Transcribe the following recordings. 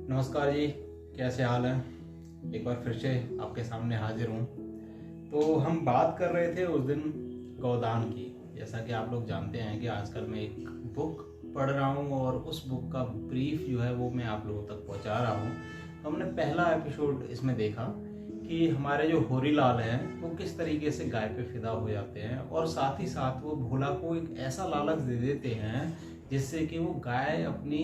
नमस्कार जी, कैसे हाल है। एक बार फिर से आपके सामने हाजिर हूँ। तो हम बात कर रहे थे उस दिन गोदान की। जैसा कि आप लोग जानते हैं कि आजकल मैं एक बुक पढ़ रहा हूँ और उस बुक का ब्रीफ जो है वो मैं आप लोगों तक पहुँचा रहा हूँ। तो हमने पहला एपिसोड इसमें देखा कि हमारे जो होरीलाल हैं वो किस तरीके से गाय पे फिदा हो जाते हैं और साथ ही साथ वो भोला को एक ऐसा लालच दे देते हैं जिससे कि वो गाय अपनी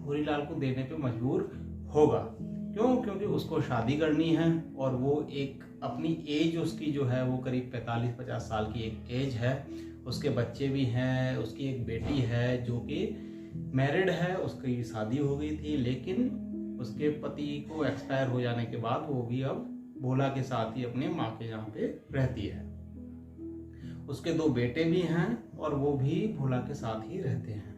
होरीलाल को देने पे मजबूर होगा। क्यों? क्योंकि उसको शादी करनी है और वो एक अपनी एज उसकी जो है वो करीब 45-50 साल की एक एज है। उसके बच्चे भी हैं, उसकी एक बेटी है जो कि मैरिड है, उसकी शादी हो गई थी, लेकिन उसके पति को एक्सपायर हो जाने के बाद वो भी अब भोला के साथ ही अपने माँ के यहाँ पे रहती है। उसके 2 बेटे भी हैं और वो भी भोला के साथ ही रहते हैं।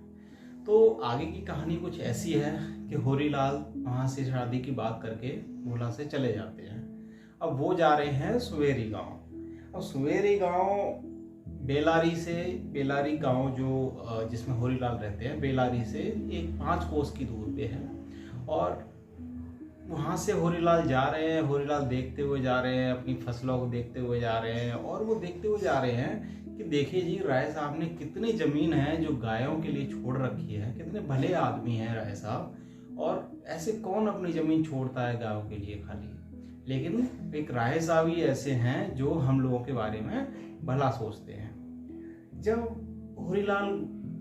तो आगे की कहानी कुछ ऐसी है कि होरीलाल वहाँ से शादी की बात करके भोला से चले जाते हैं। अब वो जा रहे हैं सुवेरी गांव। अब सुवेरी गांव बेलारी गांव जो जिसमें होरीलाल रहते हैं, बेलारी से एक 5 कोस की दूर पे है। और वहाँ से होरीलाल जा रहे हैं, होरीलाल देखते हुए जा रहे हैं, अपनी फसलों को देखते हुए जा रहे हैं। और वो देखते हुए जा रहे हैं कि देखिए जी, राय साहब ने कितनी ज़मीन है जो गायों के लिए छोड़ रखी है। कितने भले आदमी हैं राय साहब, और ऐसे कौन अपनी ज़मीन छोड़ता है गायों के लिए खाली। लेकिन एक राय साहब ही ऐसे हैं जो हम लोगों के बारे में भला सोचते हैं। जब होरीलाल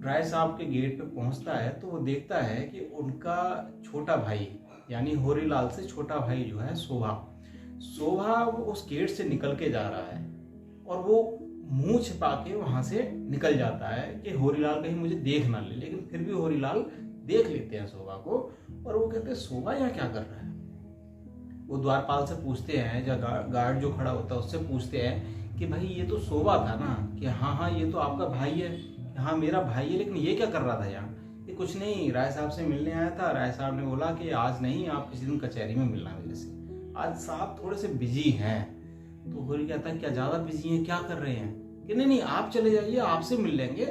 राय साहब के गेट पे पहुंचता है तो वो देखता है कि उनका छोटा भाई यानी होरीलाल से छोटा भाई जो है शोभा वो उस गेट से निकल के जा रहा है और वो मुंह छिपा के वहां से निकल जाता है कि होरीलाल कहीं मुझे देख ना ले। लेकिन फिर भी होरीलाल देख लेते हैं शोभा को और वो कहते हैं शोभा यहाँ क्या कर रहा है। वो द्वारपाल से पूछते हैं, जो गार्ड जो खड़ा होता है उससे पूछते हैं कि भाई ये तो शोभा था ना, कि हाँ ये तो आपका भाई है। हाँ मेरा भाई है, लेकिन ये क्या कर रहा था यहाँ। ये कुछ नहीं, राय साहब से मिलने आया था। राय साहब ने बोला कि आज नहीं, आप किसी दिन कचहरी में मिलना मेरे से, आज साहब थोड़े से बिजी हैं। तो होरी कहता है क्या ज़्यादा बिजी हैं, क्या कर रहे हैं। कि नहीं आप चले जाइए, आपसे मिल लेंगे,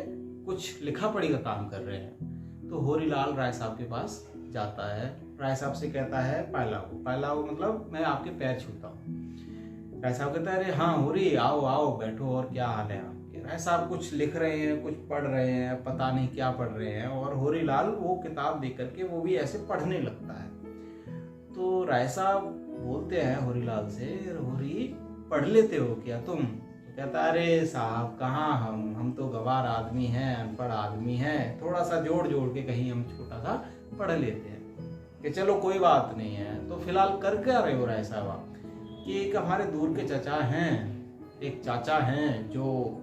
कुछ लिखा पढ़ी का काम कर रहे हैं। तो होरीलाल राय साहब के पास जाता है, राय साहब से कहता है पायलाओ मतलब मैं आपके पैर छूता हूँ। राय साहब कहता है अरे हाँ होरी, आओ आओ बैठो, और क्या हाल है आपके। राय साहब कुछ लिख रहे हैं, कुछ पढ़ रहे हैं, पता नहीं क्या पढ़ रहे हैं। और होरीलाल वो किताब देख करके वो भी ऐसे पढ़ने लगता है। तो राय साहब बोलते हैं होरीलाल से, होरी पढ़ लेते हो क्या तुम। तो कहता है अरे साहब कहाँ, हम तो गवार आदमी हैं, अनपढ़ आदमी हैं, थोड़ा सा जोड़ के कहीं हम छोटा सा पढ़ लेते हैं। कि चलो कोई बात नहीं है। तो फिलहाल कर क्या रहे हो राय साहब आप। कि एक हमारे दूर के चाचा हैं, एक चाचा हैं जो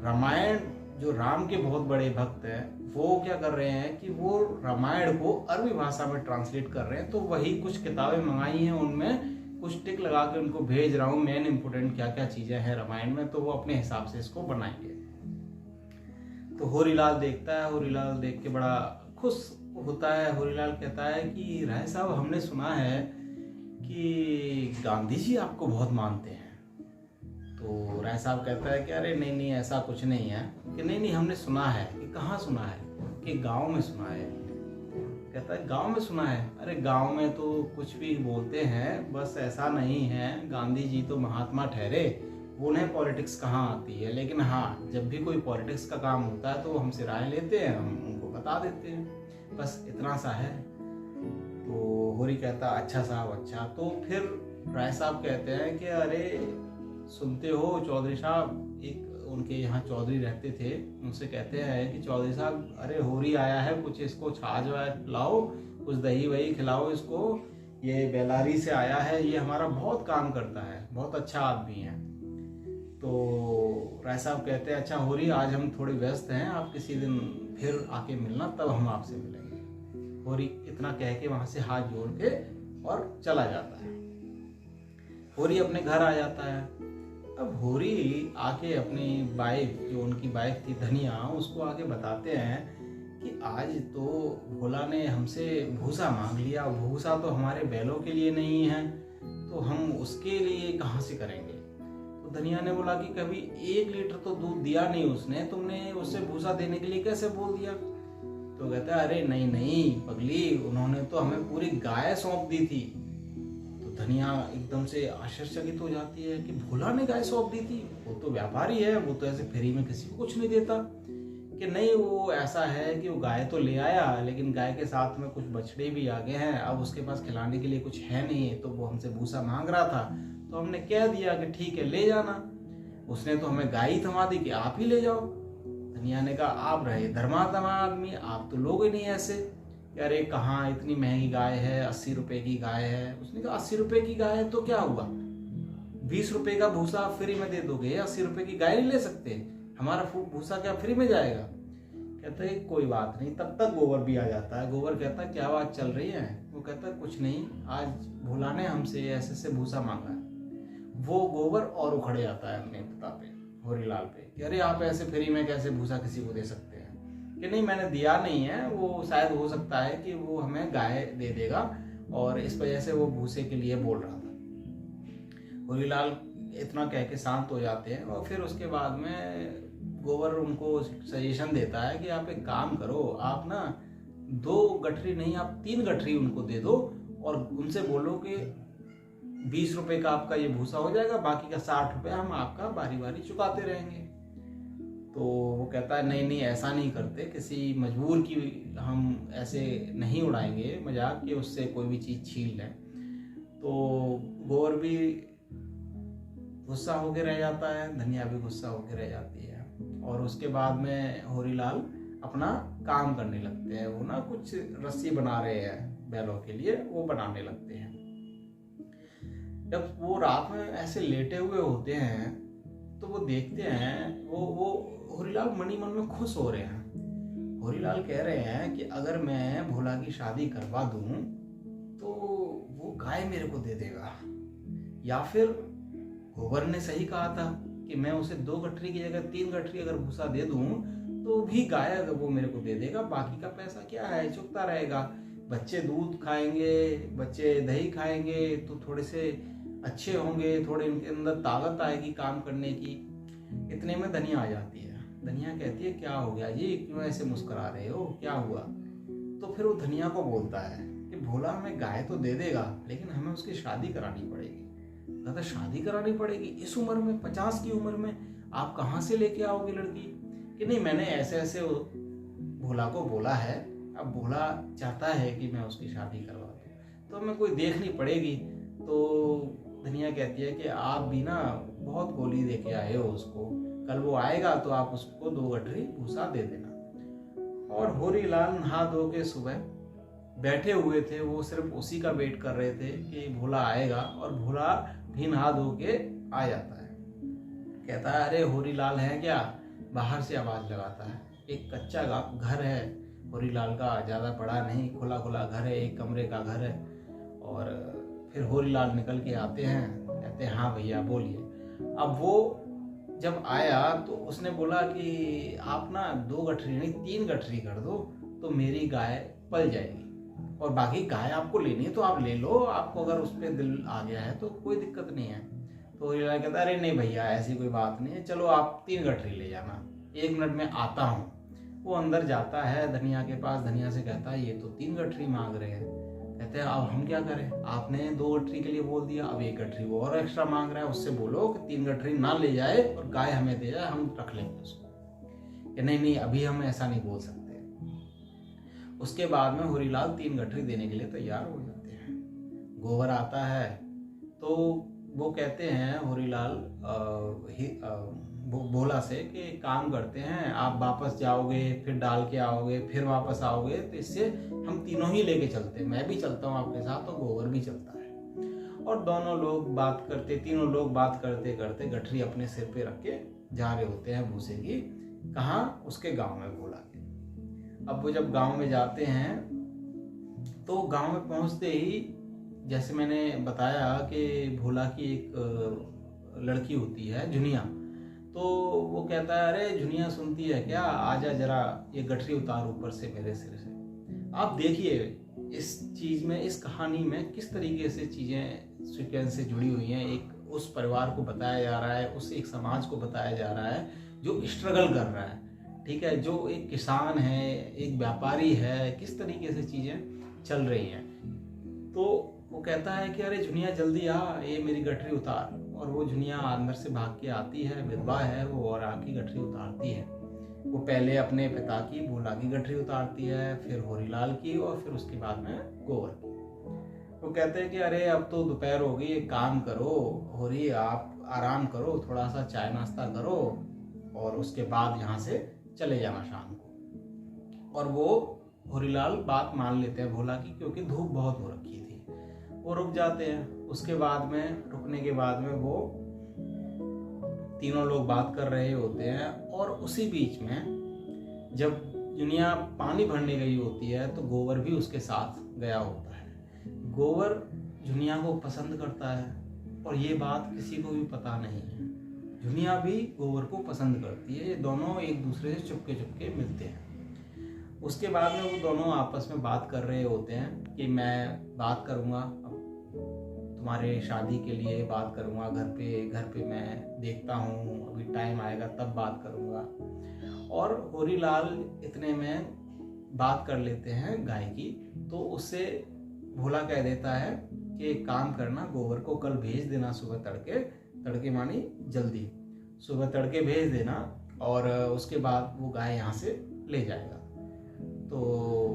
रामायण, जो राम के बहुत बड़े भक्त हैं, वो क्या कर रहे हैं कि वो रामायण को अरबी भाषा में ट्रांसलेट कर रहे हैं। तो वही कुछ किताबें मंगाई हैं, उनमें कुछ टिक लगा के उनको भेज रहा हूँ, मेन इंपोर्टेंट क्या क्या चीज़ें हैं रामायण में, तो वो अपने हिसाब से इसको बनाएंगे। तो होरीलाल देखता है, होरीलाल देख के बड़ा खुश होता है। होरीलाल कहता है कि राय साहब हमने सुना है कि गांधी जी आपको बहुत मानते हैं। तो राय साहब कहता है कि अरे नहीं ऐसा कुछ नहीं है। कि नहीं हमने सुना है। कि कहाँ सुना है। कि गांव में सुना है। कहता है गांव में सुना है। अरे गांव में तो कुछ भी बोलते हैं, बस ऐसा नहीं है। गांधी जी तो महात्मा ठहरे, उन्हें पॉलिटिक्स कहाँ आती है। लेकिन हाँ, जब भी कोई पॉलिटिक्स का काम होता है तो वो हमसे राय लेते हैं, हम उनको बता देते हैं, बस इतना सा है। तो होरी कहता अच्छा साहब अच्छा। तो फिर राय साहब कहते हैं कि अरे सुनते हो चौधरी साहब, एक उनके यहाँ चौधरी रहते थे, उनसे कहते हैं कि चौधरी साहब अरे होरी आया है, कुछ इसको छाछ वाछ पिलाओ, कुछ दही वही खिलाओ इसको, ये बेलारी से आया है, ये हमारा बहुत काम करता है, बहुत अच्छा आदमी है। तो राय साहब कहते हैं अच्छा होरी आज हम थोड़े व्यस्त हैं, आप किसी दिन फिर आके मिलना, तब हम आपसे मिलेंगे। होरी इतना कह के वहाँ से हाथ जोड़ के और चला जाता है। होरी अपने घर आ जाता है। अब होरी आके अपनी वाइफ, जो उनकी वाइफ थी धनिया, उसको आके बताते हैं कि आज तो भोला ने हमसे भूसा मांग लिया। भूसा तो हमारे बैलों के लिए नहीं है, तो हम उसके लिए कहाँ से करेंगे। तो धनिया ने बोला कि कभी 1 लीटर तो दूध दिया नहीं उसने, तुमने उससे भूसा देने के लिए कैसे बोल दिया। तो कहता है अरे नहीं नहीं पगली, उन्होंने तो हमें पूरी गाय सौंप दी थी। तो धनिया एकदम से आश्चर्यचकित हो जाती है कि भोला ने गाय सौंप दी थी, वो तो व्यापारी है, वो तो ऐसे फ्री में किसी को कुछ नहीं देता। कि नहीं, वो ऐसा है कि वो गाय तो ले आया, लेकिन गाय के साथ में कुछ बछड़े भी आ गए हैं, अब उसके पास खिलाने के लिए कुछ है नहीं, तो वो हमसे भूसा मांग रहा था, तो हमने कह दिया कि ठीक है ले जाना। उसने तो हमें गाय ही थमा दी कि आप ही ले जाओ। धनिया ने कहा आप रहे धर्मात्मा आदमी, आप तो लोग ही नहीं ऐसे। अरे कहाँ, इतनी महंगी गाय है, 80 रुपए की गाय है। उसने कहा 80 रुपए की गाय है तो क्या हुआ, 20 रुपए का भूसा आप फ्री में दे दोगे, 80 रुपए की गाय नहीं ले सकते, हमारा भूसा क्या फ्री में जाएगा। कहता है कोई बात नहीं। तब तक गोबर भी आ जाता है। गोबर कहता है क्या बात चल रही है। वो कहता है कुछ नहीं, आज भोला ने हमसे ऐसे से भूसा मांगा है। वो गोबर और उखड़ जाता है अपने पिता पे, होरीलाल पे, कि अरे आप ऐसे फ्री में कैसे भूसा किसी को दे सकते हैं। कि नहीं मैंने दिया नहीं है, वो शायद हो सकता है कि वो हमें गाय दे देगा और इस वजह से वो भूसे के लिए बोल रहा था। होरीलाल इतना कह के शांत हो जाते हैं और फिर उसके बाद में गोबर उनको सजेशन देता है कि आप एक काम करो, आप ना 2 गठरी नहीं आप 3 गठरी उनको दे दो और उनसे बोलो कि 20 रुपए का आपका ये भूसा हो जाएगा, बाकी का 60 रुपए हम आपका बारी बारी चुकाते रहेंगे। तो वो कहता है नहीं नहीं ऐसा नहीं करते, किसी मजबूर की हम ऐसे नहीं उड़ाएंगे मजाक कि उससे कोई भी चीज़ छीन लें। तो गोबर भी गुस्सा होके रह जाता है, धनिया भी गुस्सा होके रह जाती है और उसके बाद में होरीलाल अपना काम करने लगते हैं। वो ना कुछ रस्सी बना रहे हैं बैलों के लिए, वो बनाने लगते हैं। जब वो रात में ऐसे लेटे हुए होते हैं तो वो देखते हैं, वो होरीलाल मनी मन में खुश हो रहे हैं। होरीलाल कह रहे हैं कि अगर मैं भोला की शादी करवा दूं तो वो गाय मेरे को दे देगा, या फिर गोबर ने सही कहा था कि मैं उसे 2 गठरी की जगह 3 गठरी अगर भूसा दे दूं तो भी गाय अगर वो मेरे को दे देगा, बाकी का पैसा क्या है चुकता रहेगा। बच्चे दूध खाएंगे, बच्चे दही खाएंगे तो थोड़े से अच्छे होंगे, थोड़े इनके अंदर ताकत आएगी काम करने की। इतने में धनिया आ जाती है। धनिया कहती है क्या हो गया जी, क्यों ऐसे मुस्कुरा रहे हो, क्या हुआ। तो फिर वो धनिया को बोलता है कि भोला हमें गाय तो दे देगा लेकिन हमें उसकी शादी करानी पड़ेगी। कहता शादी करानी पड़ेगी, इस उम्र में, 50 की उम्र में आप कहाँ से लेके आओगे लड़की। कि नहीं मैंने ऐसे ऐसे भोला को बोला है, अब भोला चाहता है कि मैं उसकी शादी करवा दूँ तो हमें कोई देखनी पड़ेगी। तो धनिया कहती है कि आप भी ना बहुत गोली दे के आए हो उसको, कल वो आएगा तो आप उसको 2 गठरी भूसा दे देना। और होरीलाल नहा धो के सुबह बैठे हुए थे, वो सिर्फ उसी का वेट कर रहे थे कि भोला आएगा, और भोला भी नहा धो के आ जाता है। कहता है अरे होरीलाल है क्या, बाहर से आवाज लगाता है। एक कच्चा घर है होरीलाल का, ज़्यादा बड़ा नहीं, खुला खुला घर है, 1 कमरे का घर है। और फिर होरीलाल निकल के आते हैं, कहते हैं हाँ भैया बोलिए। अब वो जब आया तो उसने बोला कि आप ना 2 गठरी नहीं 3 गठरी कर दो तो मेरी गाय पल जाएगी, और बाकी गाय आपको लेनी है तो आप ले लो, आपको अगर उस पर दिल आ गया है तो कोई दिक्कत नहीं है। तो होरीलाल कहता है अरे नहीं भैया ऐसी कोई बात नहीं है, चलो आप 3 गठरी ले जाना, 1 मिनट में आता हूँ। वो अंदर जाता है धनिया के पास, धनिया से कहता है ये तो 3 गठरी मांग रहे हैं। कहते हैं अब हम क्या करें, आपने 2 गठरी के लिए बोल दिया, अब 1 गठरी वो और एक्स्ट्रा मांग रहा है, उससे बोलो कि 3 गठरी ना ले जाए और गाय हमें दे जाए, हम रख लेंगे उसको। कि नहीं नहीं अभी हम ऐसा नहीं बोल सकते। उसके बाद में होरीलाल 3 गठरी देने के लिए तैयार हो जाते हैं। गोबर आता है तो वो कहते हैं होरीलाल भोला से कि काम करते हैं, आप वापस जाओगे फिर डाल के आओगे फिर वापस आओगे, तो इससे हम तीनों ही लेके चलते हैं, मैं भी चलता हूँ आपके साथ और गोबर भी चलता है। और दोनों लोग बात करते, तीनों लोग बात करते करते गठरी अपने सिर पे रख के जा रहे होते हैं भूसे की, कहाँ, उसके गांव में भोला के। अब वो जब गांव में जाते हैं तो गांव में पहुंचते ही जैसे मैंने बताया कि भोला की एक लड़की होती है जुनिया, तो वो कहता है अरे जुनिया सुनती है क्या, आजा जरा ये गठरी उतार ऊपर से मेरे सिर से। आप देखिए इस चीज़ में, इस कहानी में किस तरीके से चीज़ें सीक्वेंस से जुड़ी हुई हैं। एक उस परिवार को बताया जा रहा है, उस एक समाज को बताया जा रहा है जो स्ट्रगल कर रहा है, ठीक है, जो एक किसान है, एक व्यापारी है, किस तरीके से चीज़ें चल रही हैं। तो वो कहता है कि अरे झुनिया जल्दी आ, ये मेरी गठरी उतार। और वो झुनिया अंदर से भाग के आती है, विधवा है वो, और आके गठरी उतारती है। वो पहले अपने पिता की भोला की गठरी उतारती है, फिर होरीलाल की, और फिर उसके बाद में गोवर की। वो कहते हैं कि अरे अब तो दोपहर हो गई, एक काम करो होरी, आप आराम करो, थोड़ा सा चाय नाश्ता करो और उसके बाद यहाँ से चले जाना शाम को। और वो होरीलाल बात मान लेते हैं भोला की, क्योंकि धूप बहुत हो रखी थी। वो रुक जाते हैं। उसके बाद में, रुकने के बाद में, वो तीनों लोग बात कर रहे होते हैं। और उसी बीच में जब दुनिया पानी भरने गई होती है तो गोवर भी उसके साथ गया होता है। गोवर जुनिया को पसंद करता है और ये बात किसी को भी पता नहीं है। जुनिया भी गोवर को पसंद करती है। ये दोनों एक दूसरे से चुपके चुपके मिलते हैं। उसके बाद में वो दोनों आपस में बात कर रहे होते हैं कि मैं बात करूँगा तुम्हारे शादी के लिए, बात करूँगा घर पे मैं देखता हूँ, अभी टाइम आएगा तब बात करूँगा। और होरीलाल इतने में बात कर लेते हैं गाय की। तो उससे भोला कह देता है कि एक काम करना, गोबर को कल भेज देना सुबह तड़के मानी जल्दी, सुबह तड़के भेज देना और उसके बाद वो गाय यहाँ से ले जाएगा। तो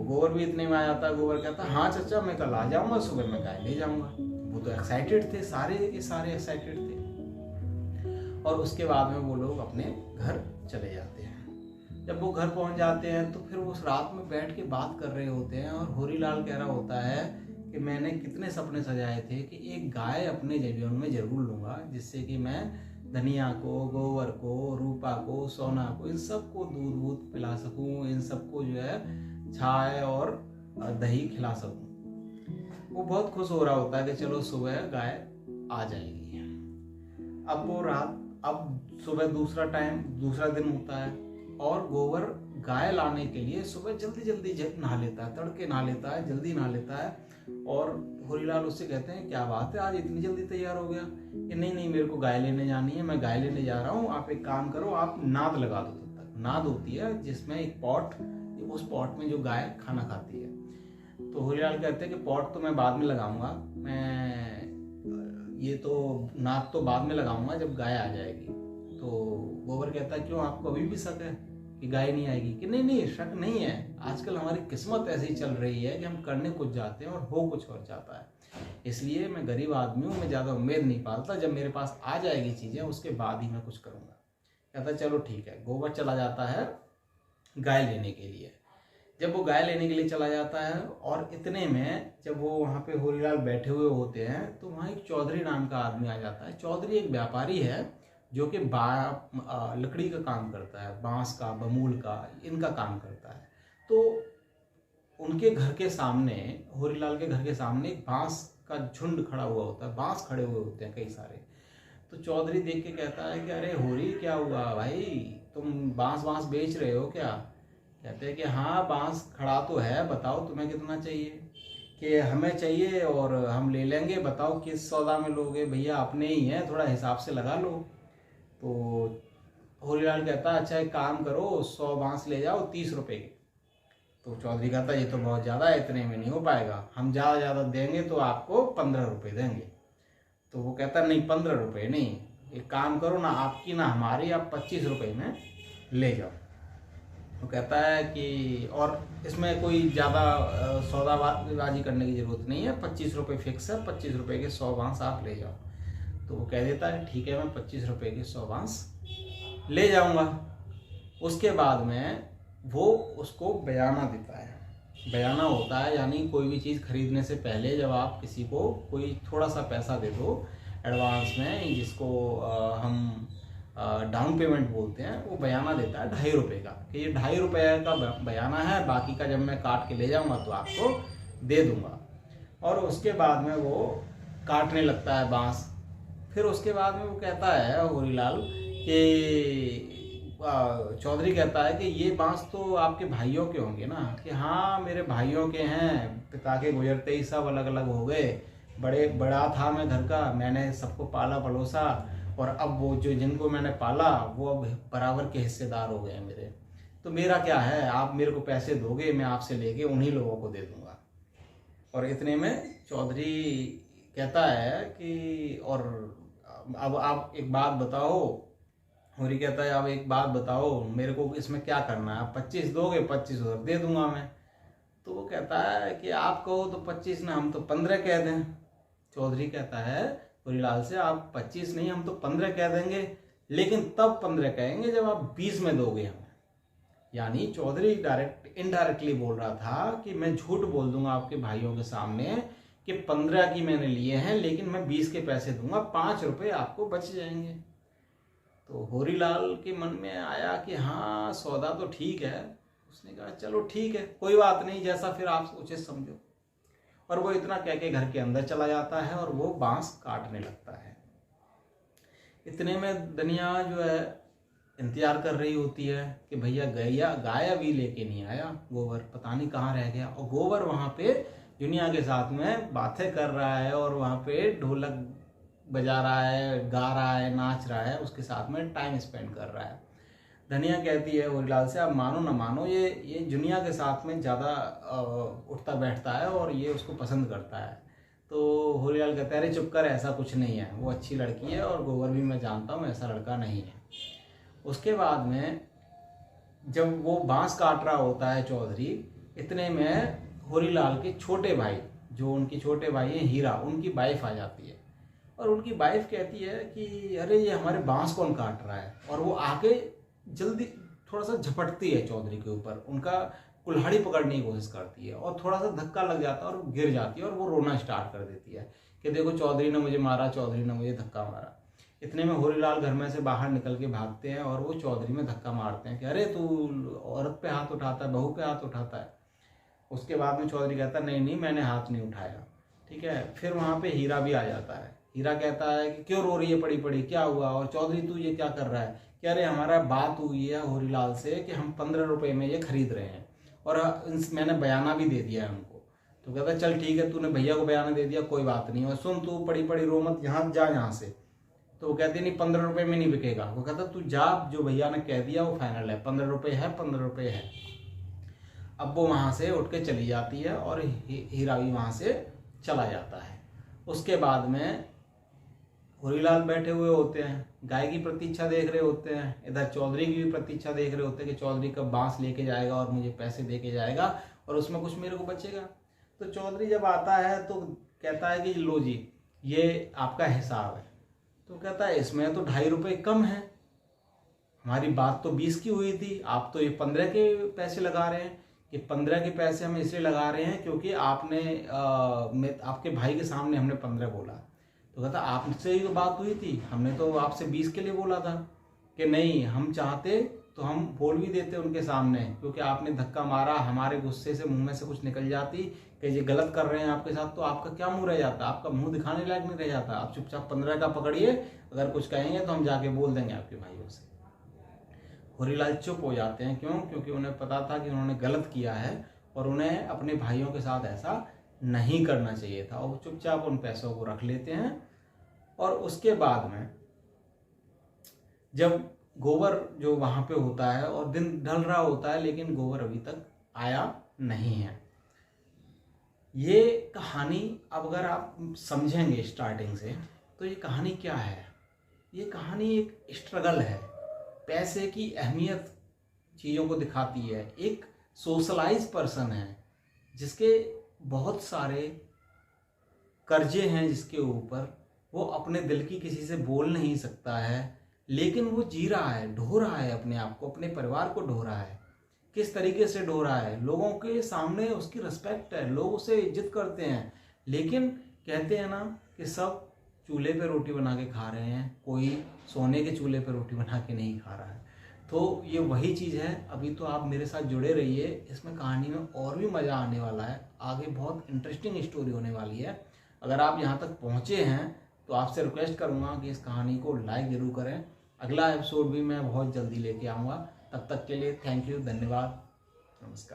गोबर भी इतने में आ जाता है। गोबर कहता है हाँ चाचा, मैं कल आ जाऊँगा, सुबह मैं गाय ले जाऊँगा। वो तो एक्साइटेड थे, सारे के सारे एक्साइटेड थे। और उसके बाद में वो लोग अपने घर चले जाते हैं। जब वो घर पहुंच जाते हैं तो फिर वो उस रात में बैठ के बात कर रहे होते हैं। और होरीलाल कह रहा होता है कि मैंने कितने सपने सजाए थे कि एक गाय अपने जीवन में जरूर लूँगा, जिससे कि मैं धनिया को, गोबर को, रूपा को, सोना को, इन सबको दूध वूध पिला सकूँ, इन सबको जो है छाय और दही खिला सकूँ। वो बहुत खुश हो रहा होता है कि चलो सुबह गाय आ जाएगी। अब सुबह दूसरा दिन होता है और गोबर गाय लाने के लिए सुबह जल्दी नहा लेता है, तड़के नहा लेता है, जल्दी नहा लेता है। और होरीलाल उससे कहते हैं क्या बात है, आज इतनी जल्दी तैयार हो गया? कि नहीं मेरे को गाय लेने जानी है, मैं गाय लेने जा रहा हूँ, आप एक काम करो, आप नाद लगा दो। तब तक नाद होती है जिसमें एक पॉट, उस पॉट में जो गाय खाना खाती है। तो होरीलाल कहते हैं कि पॉट तो मैं बाद में लगाऊंगा, मैं ये तो नाद तो बाद में लगाऊंगा जब गाय आ जाएगी। तो गोबर कहता है क्यों, आपको अभी भी शक है कि गाय नहीं आएगी? कि नहीं शक नहीं है, आजकल हमारी किस्मत ऐसी चल रही है कि हम करने कुछ जाते हैं और हो कुछ और जाता है। इसलिए मैं गरीब आदमी हूँ, मैं ज़्यादा उम्मीद नहीं पालता, जब मेरे पास आ जाएगी चीज़ें उसके बाद ही मैं कुछ करूँगा। कहता है चलो ठीक है। गोबर चला जाता है गाय लेने के लिए। जब वो गाय लेने के लिए चला जाता है और इतने में जब वो वहाँ पे होरीलाल बैठे हुए होते हैं तो वहाँ एक चौधरी नाम का आदमी आ जाता है। चौधरी एक व्यापारी है जो कि लकड़ी का काम करता है, बांस का, बमूल का, इनका काम करता है। तो उनके घर के सामने, होरीलाल के घर के सामने एक बांस का झुंड खड़ा हुआ होता है, बांस खड़े हुए होते हैं कई सारे। तो चौधरी देख के कहता है कि अरे होरी क्या हुआ भाई, तुम बांस बेच रहे हो क्या? कहते हैं कि हाँ बांस खड़ा तो है, बताओ तुम्हें कितना चाहिए? कि हमें चाहिए और हम ले लेंगे, बताओ किस सौदा में लोगे? भैया अपने ही है, थोड़ा हिसाब से लगा लो। तो होरीलाल कहता है अच्छा एक काम करो, 100 बांस ले जाओ 30 रुपए के। तो चौधरी कहता है ये तो बहुत ज़्यादा है, इतने में नहीं हो पाएगा, हम ज़्यादा देंगे तो आपको 15 रुपये देंगे। तो वो कहता है नहीं 15 रुपये नहीं, एक काम करो ना आपकी ना हमारी, आप 25 रुपये में ले जाओ। वो कहता है कि और इसमें कोई ज़्यादा सौदाबाजी करने की ज़रूरत नहीं है, 25 रुपये फिक्स है, 25 रुपये के 100 बांस आप ले जाओ। तो वो कह देता है ठीक है मैं 25 रुपये के 100 बांस ले जाऊंगा। उसके बाद में वो उसको बयाना देता है। बयाना होता है यानी कोई भी चीज़ खरीदने से पहले जब आप किसी को कोई थोड़ा सा पैसा दे दो एडवांस में, जिसको हम डाउन पेमेंट बोलते हैं, वो बयाना देता है 2.5 रुपये का, कि ये 2.5 रुपये का बयाना है, बाकी का जब मैं काट के ले जाऊंगा तो आपको दे दूंगा। और उसके बाद में वो काटने लगता है बांस। फिर उसके बाद में वो कहता है होरीलाल कि चौधरी कहता है कि ये बांस तो आपके भाइयों के होंगे ना? कि हाँ मेरे भाइयों के हैं, पिता के गुजरते ही सब अलग अलग हो गए, बड़ा था मैं घर का, मैंने सबको पाला पलोसा और अब वो जो जिनको मैंने पाला वो अब बराबर के हिस्सेदार हो गए मेरे। तो मेरा क्या है, आप मेरे को पैसे दोगे, मैं आपसे लेके उन्हीं लोगों को दे दूंगा। और इतने में चौधरी कहता है कि और अब आप एक बात बताओ। होरी कहता है अब एक बात बताओ, मेरे को इसमें क्या करना है, आप 25 दोगे, 25 और दे दूंगा मैं। तो वो कहता है कि आप कहो तो 25 ना, हम तो 15 कह दें। चौधरी कहता है होरीलाल से, आप 25 नहीं, हम तो 15 कह देंगे, लेकिन तब 15 कहेंगे जब आप 20 में दोगे हमें। यानी चौधरी इनडायरेक्टली बोल रहा था कि मैं झूठ बोल दूंगा आपके भाइयों के सामने कि 15 की मैंने लिए हैं, लेकिन मैं 20 के पैसे दूंगा, 5 रुपए आपको बच जाएंगे। तो होरीलाल के मन में आया कि हाँ सौदा तो ठीक है। उसने कहा चलो ठीक है, कोई बात नहीं, जैसा फिर आप उचित समझो। और वो इतना कह के घर के अंदर चला जाता है और वो बांस काटने लगता है। इतने में दनिया जो है इंतजार कर रही होती है कि भैया गाय अभी लेके नहीं आया, गोबर पता नहीं कहाँ रह गया। और गोबर वहाँ पे दुनिया के साथ में बातें कर रहा है और वहाँ पे ढोलक बजा रहा है, गा रहा है, नाच रहा है, उसके साथ में टाइम स्पेंड कर रहा है। धनिया कहती है होरीलाल से, आप मानो ना मानो, ये दुनिया के साथ में ज़्यादा उठता बैठता है और ये उसको पसंद करता है। तो होरीलाल कहता है अरे चुप कर, ऐसा कुछ नहीं है, वो अच्छी लड़की है और गोबर भी मैं जानता हूँ, ऐसा लड़का नहीं है। उसके बाद में जब वो बांस काट रहा होता है चौधरी, इतने में होरीलाल के छोटे भाई, जो उनके छोटे भाई हैं हीरा, उनकी वाइफ आ जाती है। और उनकी वाइफ कहती है कि अरे ये हमारे बांस कौन काट रहा है। और वो आके जल्दी थोड़ा सा झपटती है चौधरी के ऊपर, उनका कुल्हाड़ी पकड़ने की कोशिश करती है और थोड़ा सा धक्का लग जाता है और गिर जाती है और वो रोना स्टार्ट कर देती है कि देखो चौधरी ने मुझे मारा, चौधरी ने मुझे धक्का मारा। इतने में होरीलाल घर में से बाहर निकल के भागते हैं और वो चौधरी में धक्का मारते हैं कि अरे तू औरत पे हाथ उठाता है, बहू पे हाथ उठाता है। उसके बाद में चौधरी कहता है नहीं मैंने हाथ नहीं उठाया। ठीक है, फिर वहाँ पे हीरा भी आ जाता है। हीरा कहता है कि क्यों रो रही है पड़ी पड़ी, क्या हुआ। और चौधरी तू ये क्या कर रहा है, कि अरे हमारा बात हुई है होरीलाल से कि हम 15 रुपए में ये खरीद रहे हैं और मैंने बयाना भी दे दिया है उनको। तो कहता है चल ठीक है, तूने भैया को बयाना दे दिया, कोई बात नहीं, और सुन तू पड़ी पड़ी रो मत, यहाँ जा यहाँ से। तो वो कहती नहीं 15 रुपए में नहीं बिकेगा। वो कहता तू जा, जो भैया ने कह दिया वो फाइनल है, 15 रुपए है, 15 रुपए है। अब वो वहां से उठ के चली जाती है और हीरा भी वहां से चला जाता है। उसके बाद में होरीलाल बैठे हुए होते हैं, गाय की प्रतीक्षा देख रहे होते हैं, इधर चौधरी की भी प्रतीक्षा देख रहे होते हैं कि चौधरी कब बांस लेके जाएगा और मुझे पैसे दे के जाएगा और उसमें कुछ मेरे को बचेगा। तो चौधरी जब आता है तो कहता है कि लो जी ये आपका हिसाब है। तो कहता है इसमें तो 2.5 रुपए कम है, हमारी बात तो 20 की हुई थी, आप तो ये 15 के पैसे लगा रहे हैं। कि 15 के पैसे हम इसलिए लगा रहे हैं क्योंकि आपने आपके भाई के सामने हमने 15 बोला। तो कहता आपसे ही तो बात हुई थी, हमने तो आपसे 20 के लिए बोला था। कि नहीं, हम चाहते तो हम बोल भी देते उनके सामने, क्योंकि आपने धक्का मारा, हमारे गुस्से से मुंह में से कुछ निकल जाती कि ये गलत कर रहे हैं आपके साथ, तो आपका क्या मुंह रह जाता, आपका मुंह दिखाने लायक नहीं रह जाता। आप चुपचाप 15 का पकड़िए, अगर कुछ कहेंगे तो हम जाके बोल देंगे आपके भाइयों से। होरीलाल चुप हो जाते हैं, क्यों? क्योंकि उन्हें पता था कि उन्होंने गलत किया है और उन्हें अपने भाइयों के साथ ऐसा नहीं करना चाहिए था। और चुपचाप उन पैसों को रख लेते हैं। और उसके बाद में जब गोबर जो वहां पे होता है और दिन ढल रहा होता है, लेकिन गोबर अभी तक आया नहीं है। ये कहानी अब अगर आप समझेंगे स्टार्टिंग से, तो ये कहानी क्या है? ये कहानी एक स्ट्रगल है, पैसे की अहमियत चीज़ों को दिखाती है। एक सोशलाइज पर्सन है जिसके बहुत सारे कर्जे हैं, जिसके ऊपर वो अपने दिल की किसी से बोल नहीं सकता है, लेकिन वो जी रहा है, ढो रहा है अपने आप को, अपने परिवार को ढो रहा है। किस तरीके से ढो रहा है? लोगों के सामने उसकी रिस्पेक्ट है, लोग उसे इज्जत करते हैं, लेकिन कहते हैं ना कि सब चूल्हे पे रोटी बना के खा रहे हैं, कोई सोने के चूल्हे पे रोटी बना के नहीं खा रहा है। तो ये वही चीज़ है। अभी तो आप मेरे साथ जुड़े रहिए, इसमें कहानी में और भी मज़ा आने वाला है, आगे बहुत इंटरेस्टिंग स्टोरी होने वाली है। अगर आप यहाँ तक पहुँचे हैं तो आपसे रिक्वेस्ट करूँगा कि इस कहानी को लाइक ज़रूर करें। अगला एपिसोड भी मैं बहुत जल्दी लेके आऊँगा। तब तक के लिए थैंक यू, धन्यवाद, नमस्कार।